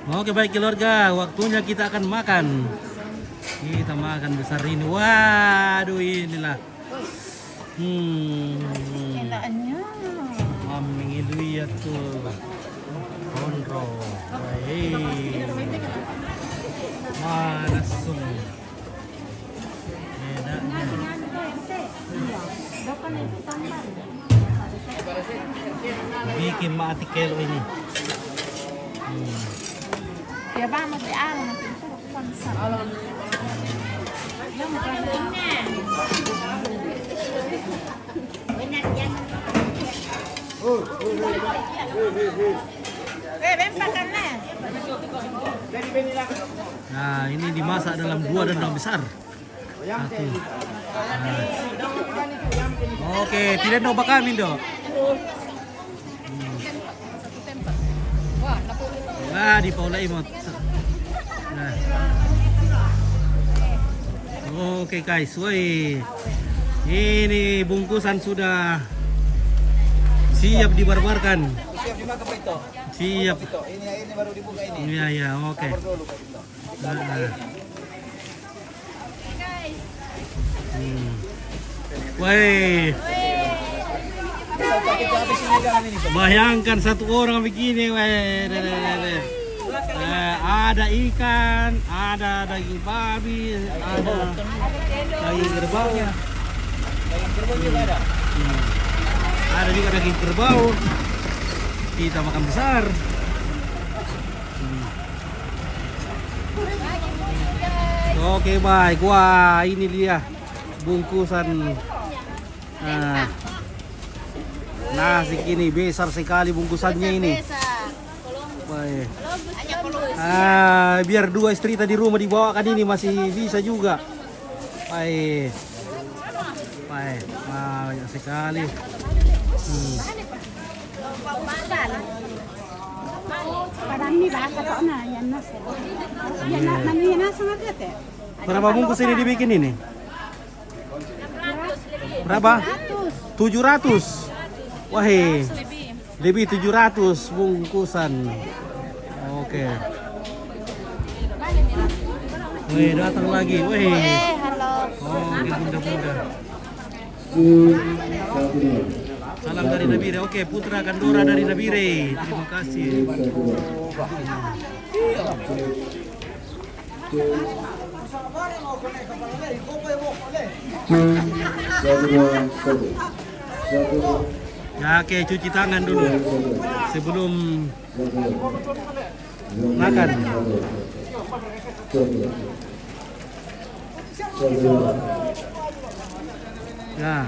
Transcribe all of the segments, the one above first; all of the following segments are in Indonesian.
Oke baik keluarga, waktunya kita akan makan. Kita makan besar ini. Waduh inilah. Enaknya. Mami lihat tuh. Konro. Baik. Manas semua. Enaknya. Bikin mati kelo ini. Ya bang, masih nanti itu konsep. Yang Nah, ini dimasak dalam 2 dandang besar. Satu. Nah. Oke, tidak nyoba kami dong. Nah, di Paula Imot. Nah. Oke guys, woi. Ini bungkusan sudah siap dibarbarkan. Siap dimakan Pak Ito. Siap. Ini baru dibuka ini. Iya, iya, oke. Dulu Pak Ito. Nah. Woi. Kita habis ini jangan ini. Bayangkan satu orang begini, weh. Ada ikan, ada daging babi, ada daging kerbau. Daging kerbau juga ada. Ada juga daging kerbau. Kita makan besar. Oke baik, wah ini dia bungkusan nasi ini besar sekali bungkusannya ini. Baik. Biar 2 istri tadi rumah dibawakan ini masih bisa juga. Baik. Baik. Banyak sekali. Berapa bungkus ini dibikin ini? Berapa? 700. Wah, lebih 700 bungkusan. Oke. Wih, datang lagi. Wih. halo. Oke, bunda-bunda. Salam dari Nabire. Oke, Putra Kandora dari Nabire. Terima kasih. Ya, oke, cuci tangan dulu sebelum makan. Ya.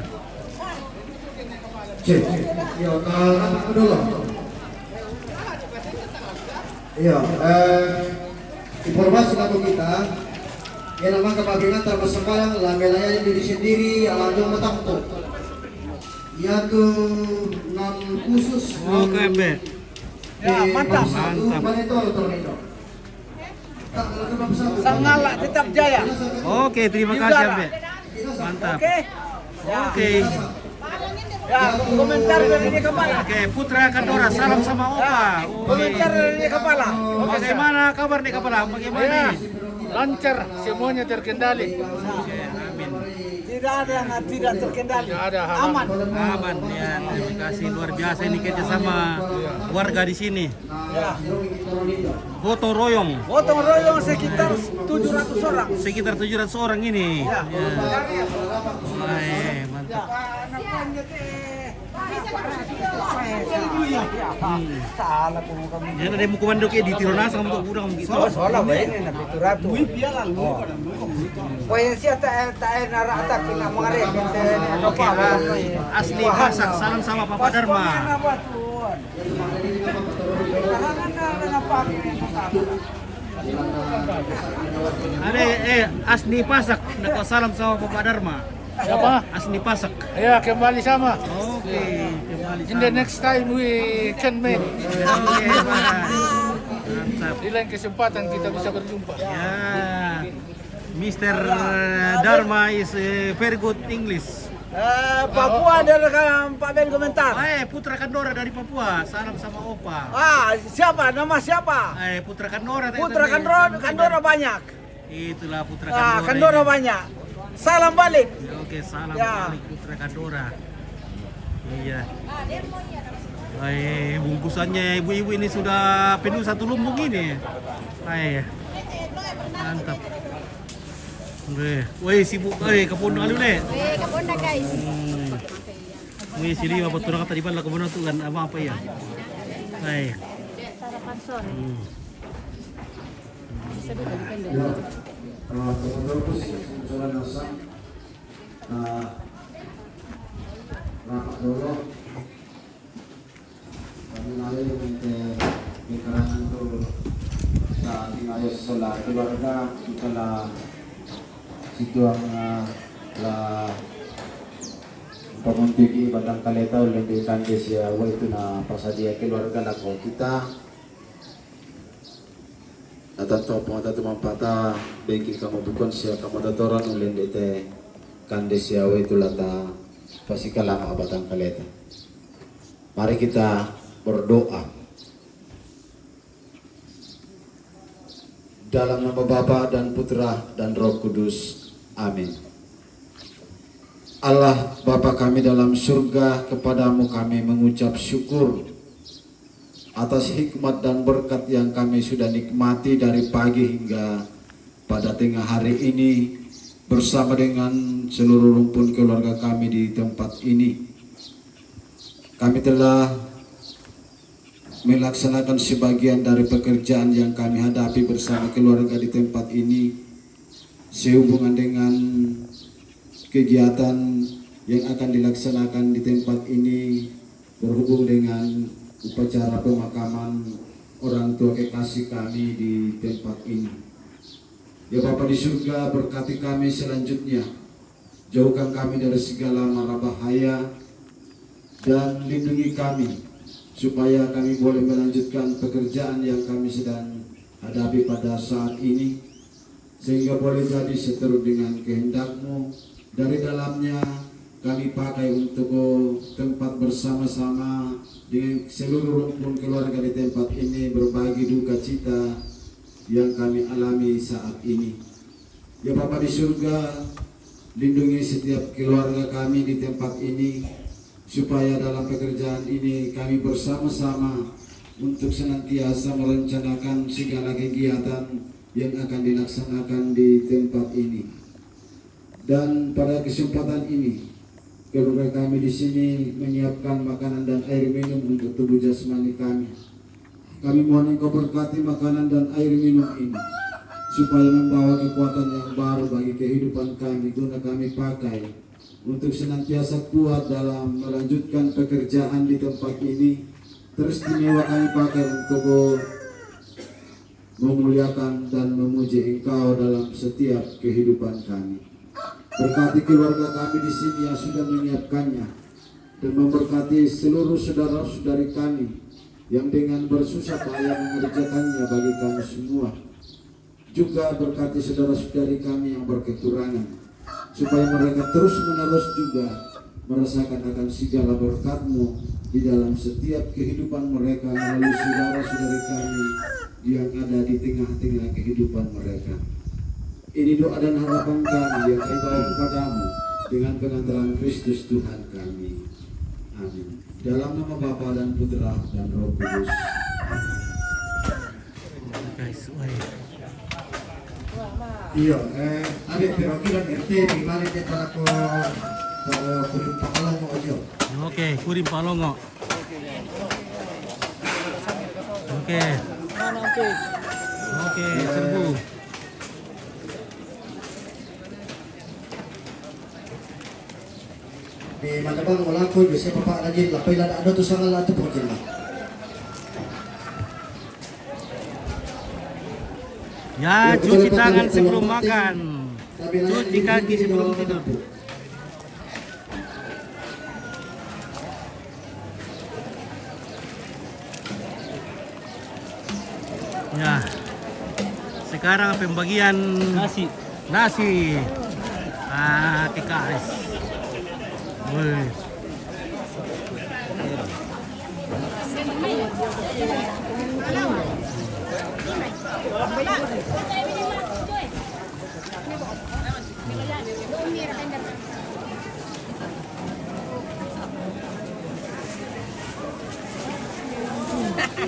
Iya, informasi kamu kita yang nama kebagian termasukkan lambe-lambe diri sendiri langsung metangkut yaitu 6 khusus. Oke, Mbe. Ya, mantap. Sang Ngalak tetap jaya. Oke, terima kasih, Mbe. Mantap. Oke. Oke. Ya, komentar dari ini kepala. Oke, Putra Kandora, salam sama Opa. Komentar dari ini kepala. Bagaimana kabar nih kepala? Bagaimana? Lancar, semuanya terkendali. Oke, amin. Tidak ada yang tidak terkendali. Tidak ada hal Aman. Aman ya, terima kasih luar biasa ini kerjasama warga di sini. Ya. Gotong royong, Gotong royong sekitar 700 orang. sekitar 700 orang ini. Ya. Ya. Baik, mantap. Salah kung kami. Yan ada mo kumando kay di tironas ang mga udang gitu. Soalnya baik ini nabi turatu. Kaya siya tayo narata kina mga rin. Oke, asli Pasak, salam sama Papa Dharma. Ada asli Pasak, nakasalam sama Papa Dharma. Siapa? Asli Pasak. Ya, kembali sama. Oke, kembali In the next time we can meet. Oke, Pak. Mantap. Di lain kesempatan kita bisa berjumpa. Ya, Mr. Dharma is very good English. Papua dari Pak Ben komentar. Putra Kandora dari Papua. Salam sama Opa. Siapa? Nama siapa? Putra Kandora. Putra Kandora banyak. Itulah Putra Kandora. Kandora ini. banyak. Salam balik. Oke, salam Ya. balik Putra Kandora. Iya. Bungkusannya ibu-ibu ini sudah penuh satu lumbung ini. Mantap. Woi sibuk kebun kali le. Kebun dah guys. Woi sini apa turun kata di bawah kebun tu kan apa ya? Sarapan son. Ya, terus saudara Nasam, rapat dulu. Kami nari di karangan tu sa ating ayos sa keluarga kita la situang la pamuntigi bandang kaleta ulit di kandes ya itu na pasadia keluarga la ko kita atato pangata tumampata beki kamu bukan siya kamu datoran ulin dite kandes ya itu lata pasikala batang kaleta. Mari kita berdoa. Dalam nama Bapa dan Putra dan Roh Kudus. Amin. Allah Bapa kami dalam surga, kepadamu kami mengucap syukur atas hikmat dan berkat yang kami sudah nikmati dari pagi hingga pada tengah hari ini bersama dengan seluruh rumpun keluarga kami di tempat ini. Kami telah melaksanakan sebagian dari pekerjaan yang kami hadapi bersama keluarga di tempat ini sehubungan dengan kegiatan yang akan dilaksanakan di tempat ini berhubung dengan upacara pemakaman orang tua kekasih kami di tempat ini. Ya Bapa di surga, berkati kami selanjutnya, jauhkan kami dari segala mara bahaya dan lindungi kami supaya kami boleh melanjutkan pekerjaan yang kami sedang hadapi pada saat ini, sehingga boleh jadi seturut dengan kehendak-Mu. Dari dalamnya kami pakai untuk tempat bersama-sama dengan seluruh rumpun keluarga di tempat ini berbagi duka cita yang kami alami saat ini. Ya Bapa di surga, lindungi setiap keluarga kami di tempat ini, supaya dalam pekerjaan ini kami bersama-sama untuk senantiasa merencanakan segala kegiatan yang akan dilaksanakan di tempat ini. Dan pada kesempatan ini, keluarga kami di sini menyiapkan makanan dan air minum untuk tubuh jasmani kami. Kami mohon Engkau berkati makanan dan air minum ini, supaya membawa kekuatan yang baru bagi kehidupan kami, guna kami pakai untuk senantiasa kuat dalam melanjutkan pekerjaan di tempat ini. Teristimewa kami pakai untuk memuliakan dan memuji Engkau dalam setiap kehidupan kami. Berkati keluarga kami di sini yang sudah menyiapkannya, dan memberkati seluruh saudara-saudari kami yang dengan bersusah payah mengerjakannya bagi kami semua. Juga berkati saudara-saudari kami yang berkekurangan, supaya mereka terus-menerus juga merasakan akan segala berkat-Mu di dalam setiap kehidupan mereka melalui saudara-saudari kami yang ada di tengah-tengah kehidupan mereka. Ini doa dan harapan kami yang kami bawa kepada-Mu dengan pengantaran Kristus Tuhan kami. Amin. Dalam nama Bapa dan Putra dan Roh Kudus. Guys, Iya, adik perwakilan RT di mana dia telah ko kurim pakalong mo aja. Oke, kurim palongo. Oke. Oke, serbu. Di mana bang walang ko bisa papa lagi lapay lang ano to sa ngala to po kila. Ya, cuci tangan sebelum makan. Cuci kaki sebelum tidur. Ya. Sekarang pembagian nasi. KKS. Woi.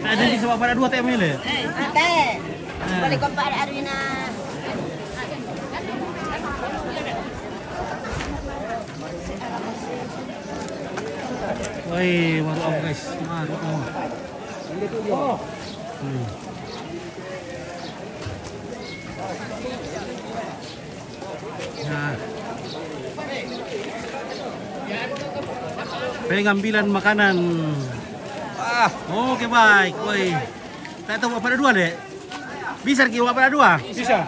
Ada di sebab pada 2 TM ini. Ate. Balik ko para Arina. Woi, maruah guys. Maruah. Nah. Pengambilan makanan. Oke baik, woi. Saya tahu pada 2 deh. Bisa kiwa pada 2? Bisa.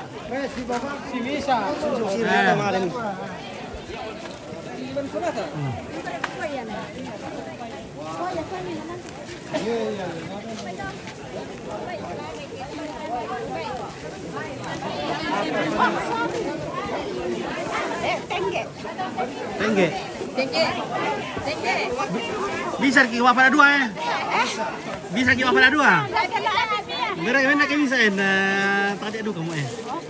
Si bisa. Tengge. Tengge. Tengge. Tengge. Bisa kiwa pada 2 ya? Bisa kiwa pada 2? Mereka kayak bisa tadi aduh kamu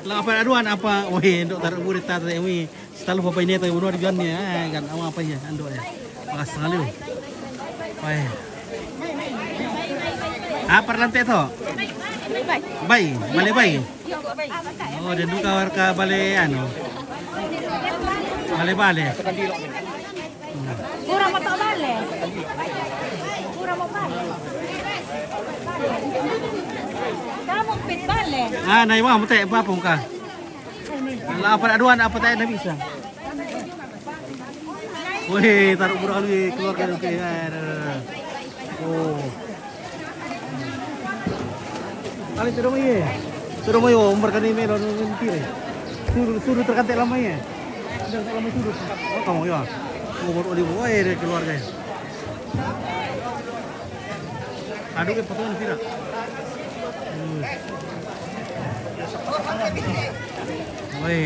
lah apa aduan apa woi untuk taruh murid taruh ini selalu bapak ini tahu bunuh di biannya kan apa ya ando ya makasih sekali woi apa lantai to baik balik baik oh dan duka warga balik anu balik Kurang mau tak balik. Kurang mau balik. Kamu pit balik. naik mah mutai apa muka lah apa aduan apa tak ada bisa woi taruh buruk lagi keluar ke oh kali turun mayo umur kan ini lalu mentiri suruh terkantik lama ya sudah lama suruh oh kamu ya umur oli woi keluarga aduh ke potongan pira woi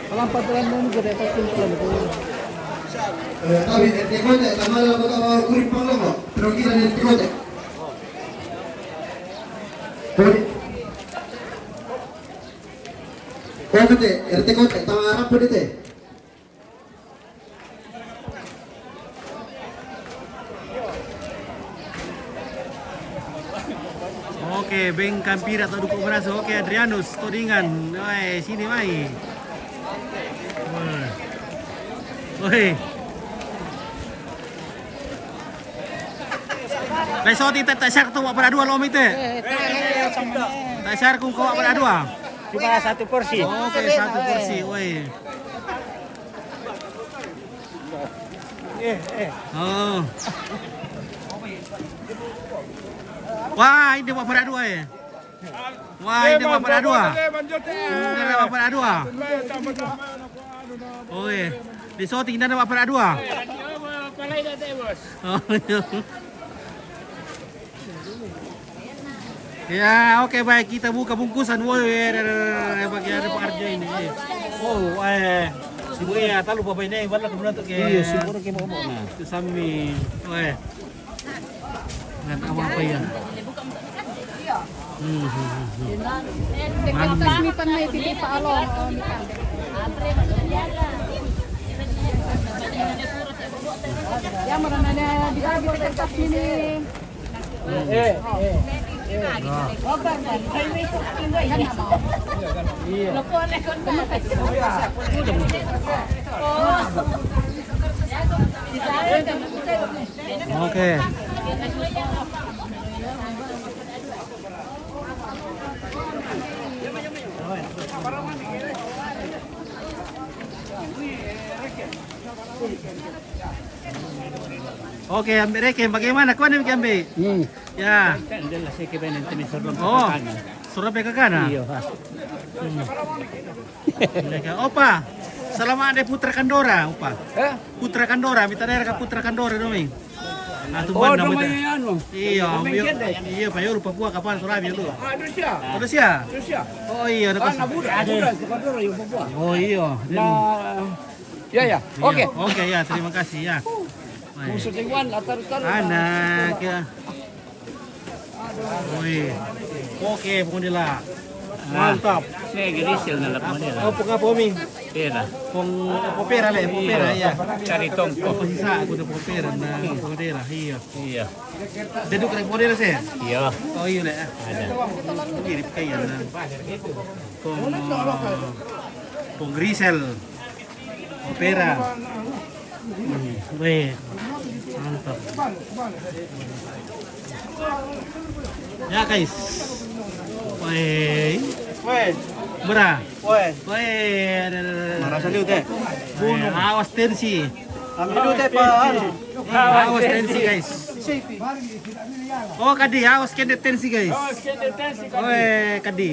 kalau patulan mau juga dapat kumpulan itu Tapi tekote, tama lang ako kurip pang lang, pero kita ni tekote. Tekote, tekote, tama harap po dito. Oke, Beng Kampira atau dukung merasa. Oke, Adrianus, Todingan. Woi, sini mai. Woi. Besok tak share tu pada 2 lom itu. Tak share kung kau pada 2. Cuma 1 porsi. Oke, 1 porsi. Woi. Oh. Wah, ini pada 2 ya. Wah, ini pada 2. Ini pada 2. Oke. Di shooting dan pada 2. Oh. Ya, oke baik kita buka bungkusan. Woi, bagian Pak Arjo ini. Oh, Ibu ya, tak lupa ini bala kemudian untuk iya, sibuk ke mau nah. Itu sami. Woi. Ngan apa ya? Mipan may pili pa along. Ya, marana na di kertas ini. Oke. Oke, ambil rekem. Bagaimana? Kau ni ambil? Ya. Oh, suruh ke kanan. Iya. Opa, selama ada Putra Kandora, Opa. Putra Kandora, minta daerah ke Putra Kandora dong. Atuban na mo. ano. Iya, iya, payor Papua kapan surabi lu. Doon siya. Terus ya? Doon siya. Oh iya, Ah, nabuda. Nabuda. Nabuda yung Papua. Oh iya. Na... Ya. Oke. Oke ya, terima kasih ya. Musuh tingwan, atar-atar. Anak ya. Woi. Oke, pokoknya lah. Mantap. Saya gerisil na lang nila. Oh, pong apa mi? Pera. Pong pera le, pera ya. Cari tongko. Apa sisa aku udah pera na pongdera. Iya. Iya. Deduk rek pongdera sih. Iya. Oh iya le. Ada. Mirip kayak na. Pong grisel. Opera. Weh. Mantap. Ya guys. Weh. Bera. Weh. Marasa liu teh. Awas tensi. Liu teh pa. Awas tensi guys. Oh kadi, awas kende tensi guys. Weh kadi.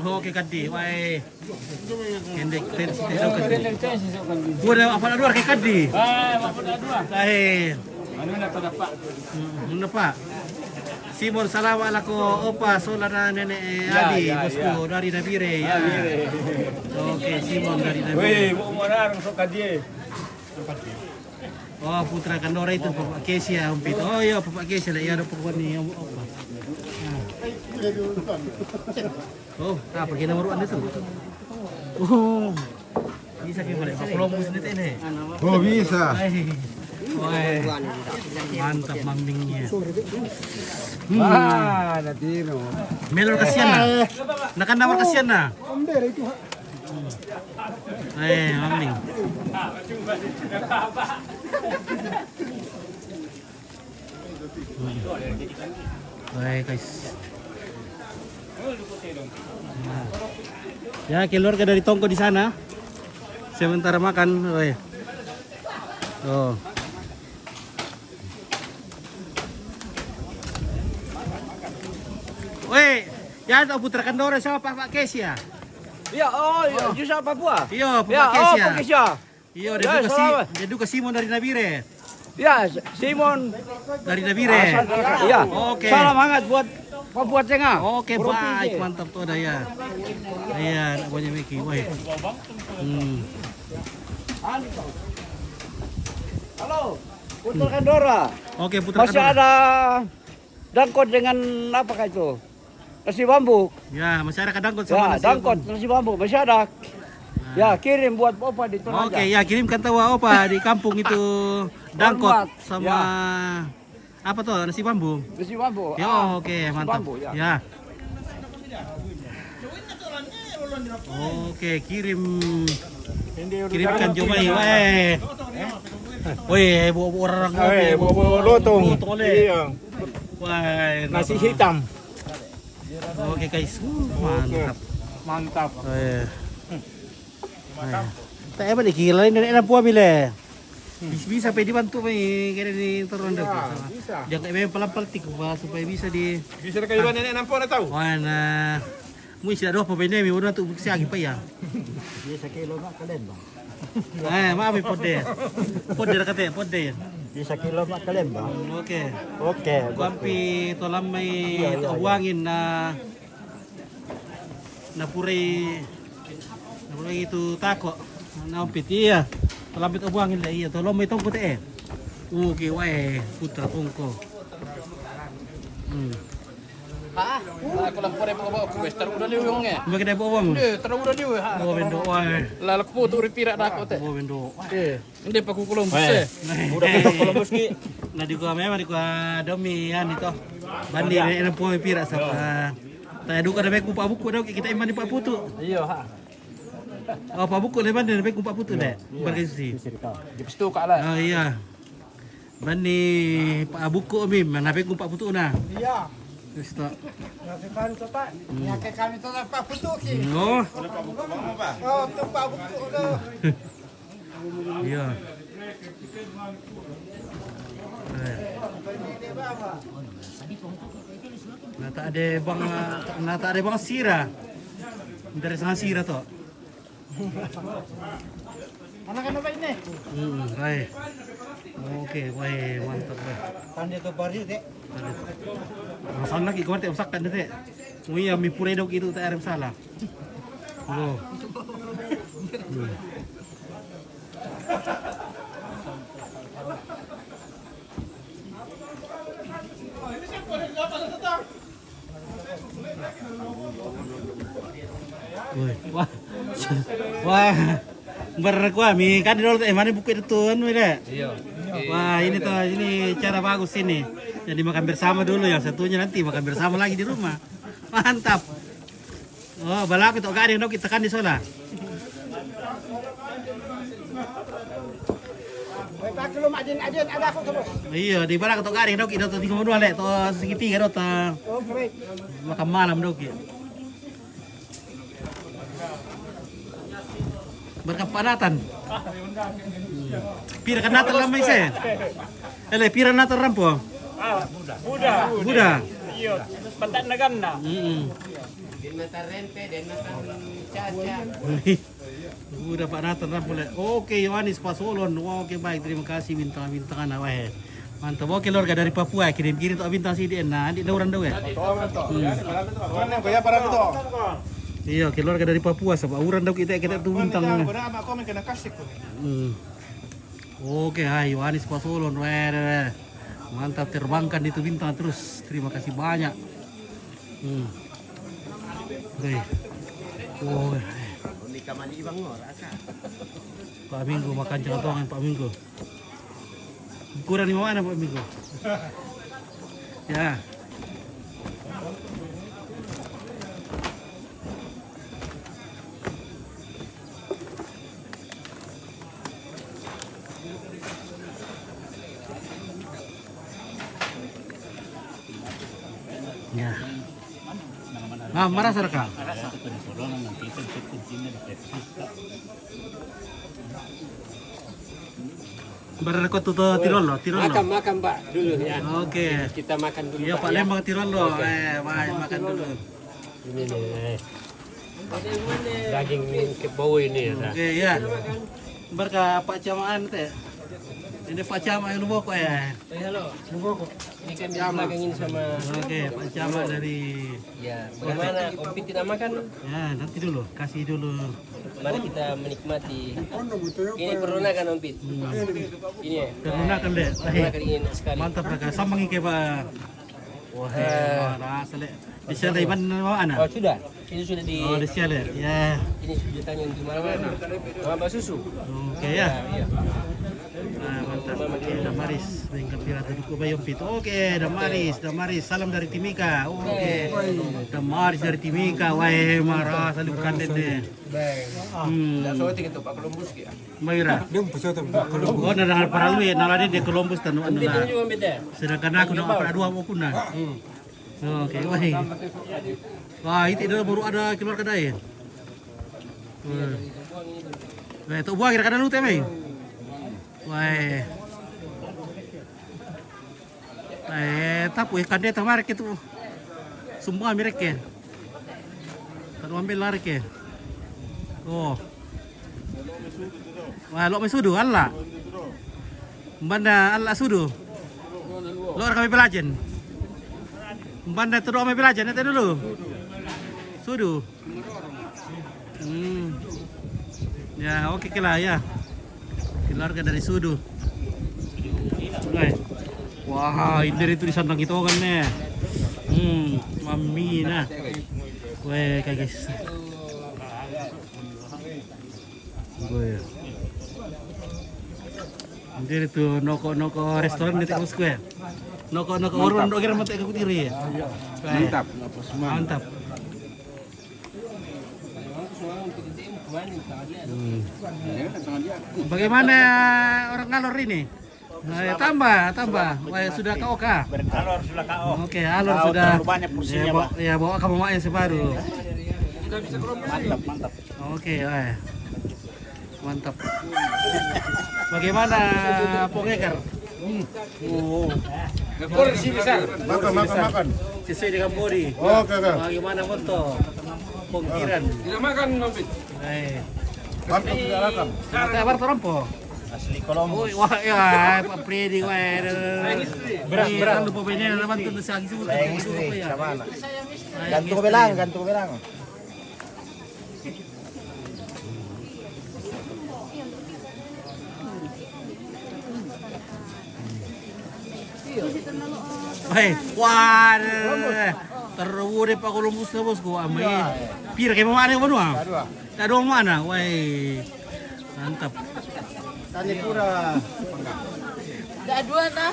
Oke kadi, weh. Kende tensi kadi. Udah apa luar kayak kadi? Ano na to dapat? Ano pa? Simon salawa alako opa solara nene Adi bosku dari Nabire ya. Oke Simon dari Nabire. Mau mararang so kadie. Oh putra Kandora itu Bapak Kesia umpit. Oh iya Bapak Kesia lah ya ada perempuan nih opa. Oh, apa kita meruan itu? Oh. Bisa kita boleh promosi ini. Oh bisa. Wah, mantap mambingnya. Natino. Melor kasihan na. Nakandawar kasihan na. Mambing. Guys. Ya, keluarga dari tongko di sana. Sementara makan, Oh. Weh, ya itu putra Kandora siapa Pak Kesia? Ya, itu siya Papua. Iya, Pak Ya, Kesia. Pak Kesia. Iya, Ya, salamat. dia juga Simon dari Nabire. Ya, Simon. Dari Nabire. Iya. Oke. Salam hangat buat Papua Tengah. Oke, baik, mantap tuh ada ya. Iya, nak banyak Miki. Weh. Halo, Putra Kandora. Oke, putra Masih Kandora. ada dangkot dengan apakah itu? Nasi bambu. Ya, masih ada kadangkot sama Ya, nasi dangkot bambu. nasi bambu masih ada. Ya, kirim buat Opa di Toraja. Oke, ya kirimkan tahu Opa di kampung itu dangkot Hormat, sama apa tuh nasi bambu. Nasi bambu. Ya, oke, mantap. bambu, ya. Ya. Oke, kirimkan Jomai. Weh, bawa orang bawa lotong. Iya. Wah, Nasi hitam. Oke guys, mantap. Mantap. Tak apa nih gila ini enak buah bile. Bisa sampai dibantu mai kira di turun dah. Bisa. Jangan memang pelan-pelan supaya bisa di. Bisa kayu nenek nampak na tahu. Wana, mu isi ada apa benda mi udah tu bukti lagi pa ya. Bisa kilo mak kalen bang. Maaf pode. Pode kata pode. Bisa kilo mak kalen bang. Oke. Oke. Kuampi tolam mai uangin na puri itu tako. Nampit iya. Tolam itu uangin lah iya. Tolam mai tongko teh. Oke, wae putra tongko. Ako lang po rin mga bawa ko, taruh udah liu yung nga. Bagi dah uang. Taruh udah liu ha. Oh bendo wae. Lalak po tu ripira na ako te. Oh bendo. Hindi pa kukulong buse. Udah kalau meski. Nah di gua memang di gua domi yan ito. Bandi na po pira sa tayo duka na may kumpa buku daw kita iman di Pak Putu. Iyo ha. Oh Pak Buku leban na may kumpa Putu deh. Berkasi. Gipisto ka lang. Oh iya. Bandi Pak Buku mi mana may kumpa Putu na. Iya. Gusto. Nasipan ko pa. Yake kami to na paputuki. No. Oh, to paputu ulo. Iya. Nata ada bang sira. Dari sana sira to. Anak ano ba ini? Right. Oke, wah mantap. Tanda tu baru dek. Masalah lagi kau tak usahkan deh. Oh iya, mi pura dok itu tak ada masalah. Oh. Wah, wah, berkuah mi kan di dalam mana buku itu tuan, iya. Wah ini tuh ini cara bagus ini. Jadi makan bersama dulu, yang satunya nanti makan bersama lagi di rumah. Mantap. Oh balap itu gak ada yang kita kan di sana. Iya di balap itu gak ada yang kita tinggal berdua lek, tuh segitiga tuh. Makan malam dok ya. Berkepanatan. Pira kan natal lama ise. Pira natal rampo. Buda. Iya, patat na ganda. Udah Pak Natal rampo le. Oke Yohanes Pasolon. Oke baik terima kasih bintang kana wah. Mantap. Oke keluarga dari Papua kirim-kirim tuh bintang sih dia. Nah, di dauran dau ya. Iya, keluarga dari Papua sama uran dau kita tuh bintang. Oke, hai Yohanes Pasolon. Mantap terbangkan itu bintang terus. Terima kasih banyak. Oke. Oh. Pak Minggu makan celotongan Pak Minggu. Kurang di mana Pak Minggu? Ya. Ya. Ah, marah sarka. Berapa tuh Tirolo? Makan Pak dulu ya. Oke. Kita makan dulu. Iya Pak Lembang Tirolo. Makan dulu. Ini nih. Daging kebau ini ya. Oke ya. Berkah Pak Camaan teh. Ini Pak Camat yang Luboko ya. Halo. Luboko. Ini kan dagingin sama. Oke, Pak Camat dari. Ya, bagaimana Ompit tidak makan? Ya, nanti dulu, kasih dulu. Mari kita menikmati. Ini corona kan Ompit. Ini ya. Corona kan deh. Ingin sekali. Mantap mereka. Sama ngike Pak. Wah, rasa le. Di sana di mana? Oh sudah. Ini sudah di. Oh di sana. Ya. Ini sudah tanya untuk mana? Apa susu? Oke ya. Iya. Mantap. Oke, Damaris. Bengkel Pirata Duku Bayompit. Oke, Damaris. Salam dari Timika. Oke. Damaris dari Timika. Wah, marah salukan deh. Mayra. Oh, na para lu ya, nalade di Columbus tanu anu na. Sedangkan aku nak para dua mau kuna. Oke, wah. Wah, itu baru ada keluar kedai. Wah, itu buah kira-kira lu teh, Mai. Wah. Tapu ikan dia tamar itu. Semua mereka. Kalau ambil lari ke. Oh. Wah, lo sudu Allah. Banda Allah sudu. Lo kami pelajan. Banda tu kami pelajan itu dulu. Sudu. Ya, oke lah ya. Keluarga dari sudu. Wah, ini dari tulisan tentang itu kan nih. Mami nah. Weh, guys. Gue. Jadi itu noko restoran di Tikus gue. Noko orang kira mati aku tiri. Mantap. Mantap. Bagaimana orang ngalor ini? Tambah. Wah, sudah KO kah? Alor sudah KO. Oke, alor sudah. Banyak porsinya, Pak. Ya, bawa kamu main sebaru. Mantap. Oke, mantap. Bagaimana Pongekar? Porsi besar. Makan. Sesuai dengan body. Oke. Bagaimana foto? Pongkiran. Tidak makan Ompit. Eh. Mantap sudah rakam. Kita bar torompo. Asli Kolombo. Wah, ya, Pak Freddy, wah. Beras. Lupa beda naman tuh sa akin siguro. Sayang istri, sama anak. Gantung gantu ko bilang. Wah, terwuri pa Columbus na bos ko. Amay. Pira kayo mamana yung ano ah? Dadua mana? Wah, mantap. Tani pura. Dua na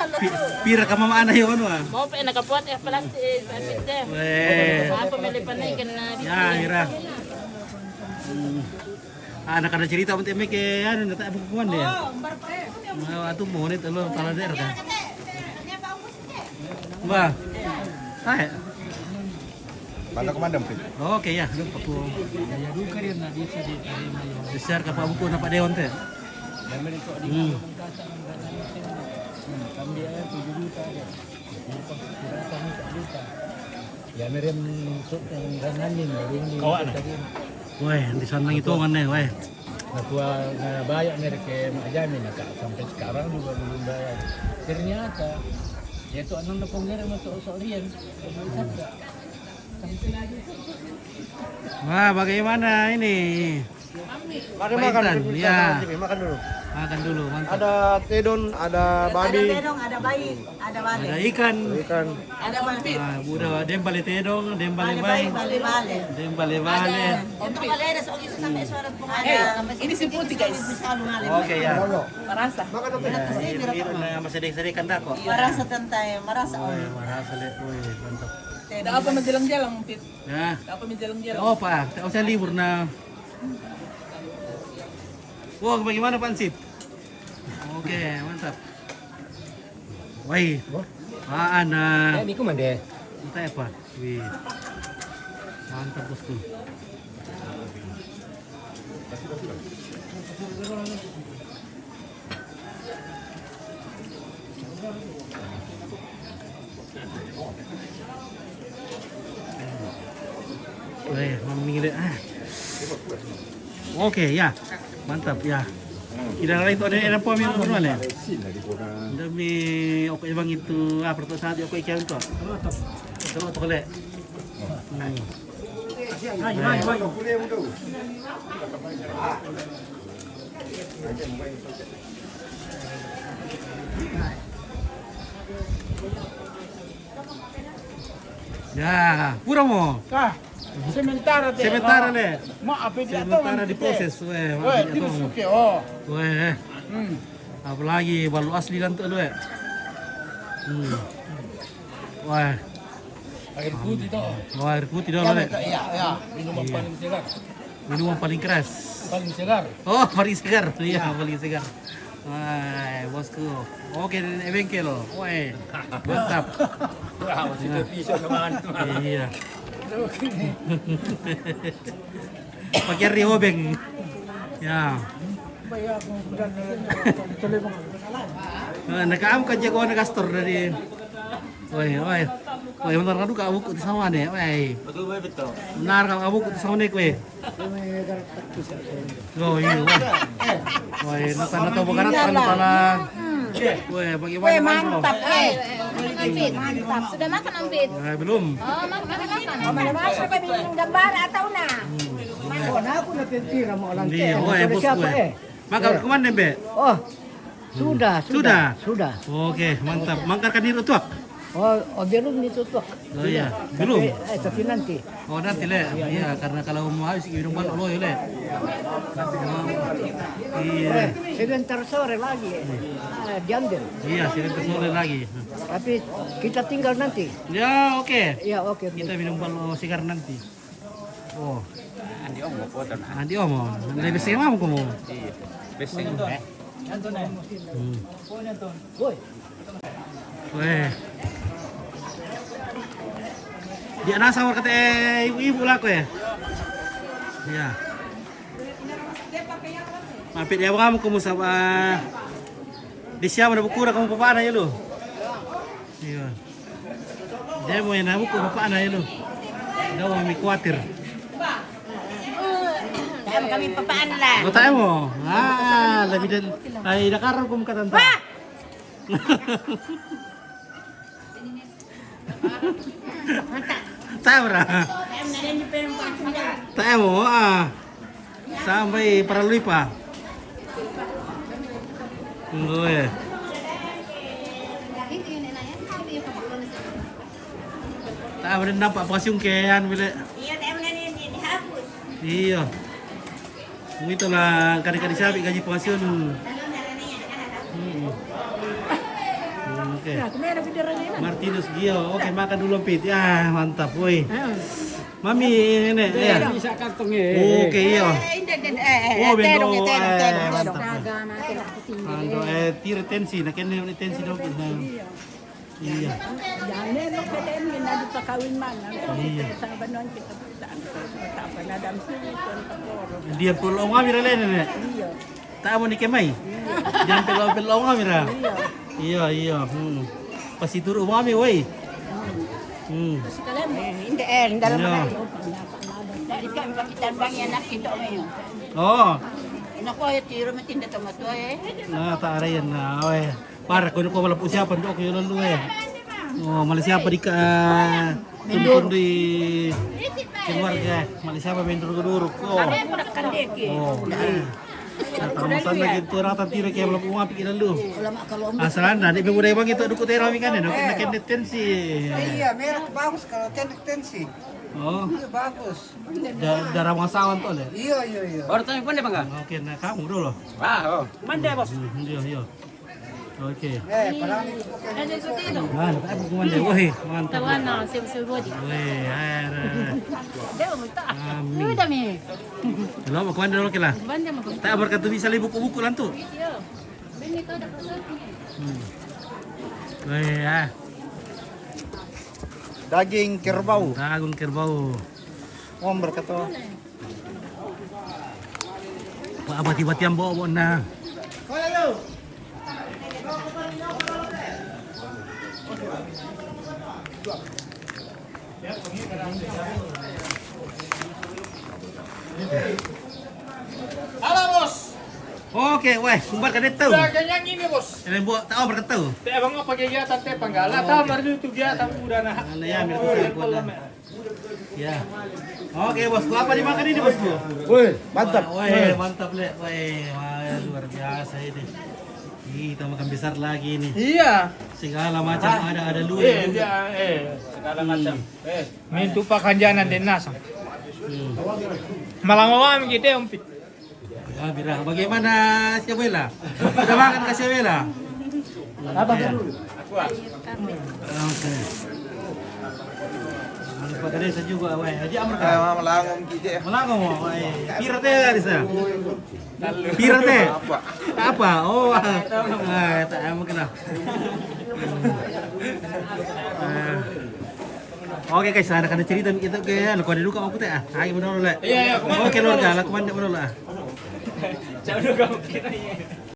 Pira ka mamana yung ano ah? Mau pa nakapuat ya plastik plastik deh. Wah, Apa pemilih panaikan na di. ya, kira. Anak ada cerita untuk emek ke anu nata apa kuan dia. Atuh monit lo tala der kan. Wah. Hai. Mana komandan, Pit? Oke ya, aku. Ya duka dia na di sini. Besar ka pabuku na pa deon teh. Ya meriam suk yang ganganin ini. Kawan. Wah, di sana hitungan nih, wah. Natua na bayar mereka majamin sampai sekarang juga belum bayar. Ternyata ya itu anong napongera masuk rian. Wah, bagaimana ini? Mari Paitan, ya. makan dulu. Makan dulu, mantap. Ada tedon, ada babi, ada bayi, ada bale. Ada ikan. ikan. Ada bale. Budak dembale tedong, dembale bay, Bale. dembale bale. Untuk bale ada soal itu sampai suara ada. Ini si putih guys. Oke ya. Marasa. Biru na masedek-sedek kan kok. Marasa tantay, marasa. Marasa le, mantap. Tidak apa menjelang-jelang, Pit. Ya. Apa menjelang-jelang. Oh, Pak, tak usah libur na. Wah, bagaimana Pak Ansip? Oke, mantap. Wih, apaan Ini kumande. Entah apa? Wih, mantap bosku. Wih, memilih. Oke, ya, mantap ya. Kira itu ada apa yang normal ya? Demi oke bang itu pertama saat oke ikan itu. Terus tuh le. Ya, pura mo. Sementara Sementara le. Maaf Sementara diproses, weh. Weh. Apalagi balu asli kan tuh le. Wah. Air putih toh. Wah, air putih dong le. Iya. Minuman paling segar. Minuman paling keras. Paling segar. Oh, paling segar. Iya, paling segar. Wah, bosku. Oke, ini bengkel loh. Wah, mantap. Wah, masih bisa kemana? Iya. Pakai riobeng. Ya. Nakaam ka jago na gastor dari. Woi, woi. Woi, benar kan ka abuk di sama nih, woi. Betul betul. Benar ka abuk di sama nih, woi. Oh iya, woi. Woi, nata bogarat kan pala. Woi, bagaimana? Mantap, mantap. Sudah makan Ampit? Belum. Oh, makan. Mana masuk pa bingung gambar atau na? Aku natitira mo lang. Iya, woi, bos gue. Makan kemana, Be? Oh, sudah. Oke, mantap. Mangkarkan diri tuh. Oh, belum ditutup. Oh iya, belum. Tapi nanti. Oh nanti le, iya karena kalau mau habis minum bal lo le. Iya. Sebentar sore lagi diambil. Iya, sebentar sore lagi. Tapi kita tinggal nanti. Ya oke. Ya oke. Kita minum bal segar nanti. Oh. Andi Om mau foto. Andi Om, lebih sema kamu. Iya. Beseng tuh. Anton. Woi. Weh. Dia nasa war kata ibu-ibu lah ya. Iya. Mampir ya kamu sama di siapa ada buku kamu papa anak ya lu. Iya. Dia mau yang buku papa anak ya lu. Dia mau khawatir. sama kami papaan lah. Kau tahu mo? Lebih dari ay nakarap ko ka tanta. Tahu ra? Tahu mo sampai para lupa. Ngoy. Tahu rin nampak pasungkean bila. Iya, tayo na dihapus. Iya. Itulah kadang-kadang sabi gaji pensiun. Oke. Martinus Gio. Oke, makan dulu Pit. Ya, mantap, woi. Mami ini ya. Bisa kantongnya. Oke, iya. Oh, bendo. Mantap. Daga natin ako tingin. Ando tire tensi, na kene ni tensi daw na. Iya. Yan no kadem ginado pa kawin man. Iya. Sa banon kita saan ko tapa na dam silikon taporo. Dia pulau kami rela ne. Iya. Tamo ni kemai. Jangan pulau kami ra. Iya, iya. Pasti turu kami, woi. Hindi dalam Iya. Dari kami pakitan bang yan nakita mo. Oh. Naku ay tiro matinda tomato eh. Nah, tak ada yan na. Oy. Para ko wala po siya pan ko yun lu eh. Oh, Malaysia pa di ka tungkol di keluarga. Malaysia pa mendur geduruk. Oh. Kami mo nakandeki. Oh. Tamasan lagi tu rata tira kaya wala po nga pikiran lu. Wala makalom. Asalan na di mo dai bang ito duko tayo rami kan no. Nakendet tensi. Iya, merah bagus kalau tensi. Oh. Iya bagus. Darah masawan to le. Iya. Baru tanya pandai bangga? Oke, nah kamu dulu. Ah, oh. Mandai bos. Iya, iya. Oke. Parang itu pakai Nah, aku kumanda. Woi, mantap. Tawana, sibodi. Woi, ara. Deo mo ta. Amin. Udah mi. Hello, mau kumanda dulu kila. Banda mo. Tak berkat tu bisa li buku-buku lan tu. Yo. Bini ko dapat sa. Woi, daging kerbau. Dagun kerbau. Om berkata. Pak abati-bati yang bawa na. Halo bos. Oke, weh, sumbar ka dito. Ganyan ini bos. Ini buat tak berkat tu. Teh abang apa kegiatan teh panggala. Tahu baru itu kegiatan udah nah. Ano yan, meron tayo buat na. Ya. Oke, bos, gua apa dimakan ini, bos? Woi, mantap. Weh, mantap le. Weh, luar biasa ini. Kita makan besar lagi nih. Iya. Segala macam ada lu. Segala macam. Mintu pakanjanan din nasa. Malangawan kita umpit. Ah, Bira, bagaimana si Abuela? Sudah makan kasih Abuela? Apa dulu? Aku. Oke. Lupa desa juga, weh. Aja amr ka. Melangom kita. Malango mo, weh. Pira teh desa. Pira teh. Apa? Oh, tak amr kena. Oke guys, ada kana cerita kita ke ano ko dulu ka aku teh ah. Ay mo dulu le. Iya, Oke keluarga, la kumanda mo dulu ah. Jauh kamu kira.